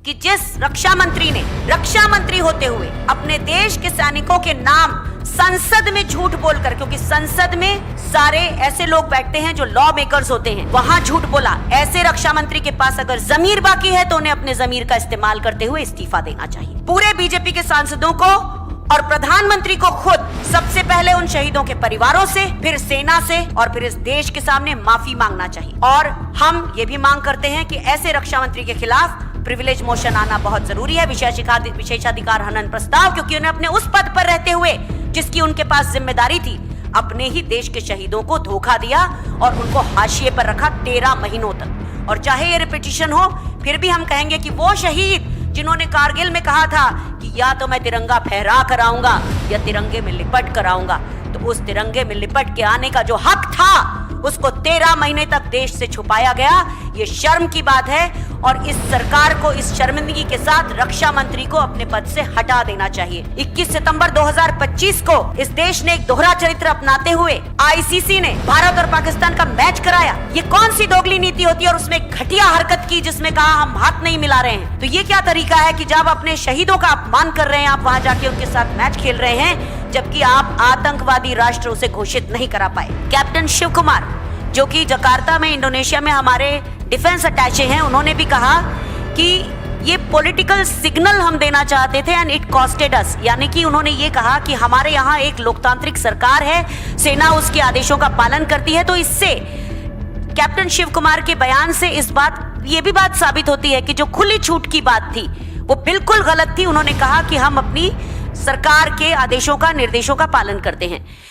कि जिस रक्षा मंत्री ने रक्षा मंत्री होते हुए अपने देश के सैनिकों के नाम संसद में झूठ बोलकर, क्योंकि संसद में सारे ऐसे लोग बैठते हैं जो लॉ मेकर्स होते हैं, वहां झूठ बोला। ऐसे रक्षा मंत्री के पास अगर जमीर बाकी है तो उन्हें अपने जमीर का इस्तेमाल करते हुए इस्तीफा देना चाहिए। पूरे बीजेपी के सांसदों को और प्रधानमंत्री को खुद सबसे पहले उन शहीदों के परिवारों से, फिर सेना से और फिर इस देश के सामने माफी मांगना चाहिए। और हम ये भी मांग करते हैं कि ऐसे रक्षा मंत्री के खिलाफ प्रिविलेज मोशन आना बहुत जरूरी है, विशेषाधिकार हनन प्रस्ताव, क्योंकि उन्हें अपने उस पद पर रहते हुए जिसकी उनके पास जिम्मेदारी थी, अपने ही देश के शहीदों को धोखा दिया और उनको हाशिए पर रखा 13 महीनों तक। और चाहे ये रिपीटिशन हो, फिर भी हम कहेंगे कि वो शहीद जिन्होंने कारगिल में कहा था कि या तो मैं तिरंगा फहरा कर आऊंगा या तिरंगे में लिपट कर आऊंगा, तो उस तिरंगे में लिपट के आने का जो हक था उसको 13 महीने तक देश से छुपाया गया। ये शर्म की बात है और इस सरकार को इस शर्मिंदगी के साथ रक्षा मंत्री को अपने पद से हटा देना चाहिए। 21 सितंबर 2025 को इस देश ने एक दोहरा चरित्र अपनाते हुए आईसीसी ने भारत और पाकिस्तान का मैच कराया। ये कौन सी दोगली नीति होती है? और उसमें घटिया हरकत की जिसमें कहा हम हाथ नहीं मिला रहे हैं। तो ये क्या तरीका है कि जब अपने शहीदों का अपमान कर रहे हैं, आप वहां जाके उनके साथ मैच खेल रहे हैं, जबकि आप आतंकवादी राष्ट्र उसे घोषित नहीं करा पाए। कैप्टन शिव कुमार, जो कि जकार्ता में इंडोनेशिया में हमारे डिफेंस अटैचे हैं, उन्होंने भी कहा कि ये पॉलिटिकल सिग्नल हम देना चाहते थे एंड इट कॉस्टेड अस। यानी कि उन्होंने ये कहा कि हमारे यहाँ एक लोकतांत्रिक सरकार है, सेना उसके आदेशों का पालन करती है। तो इससे कैप्टन शिव कुमार के बयान से ये भी बात साबित होती है कि जो खुली छूट की बात थी वो बिल्कुल गलत थी। उन्होंने कहा कि हम अपनी सरकार के आदेशों का, निर्देशों का पालन करते हैं।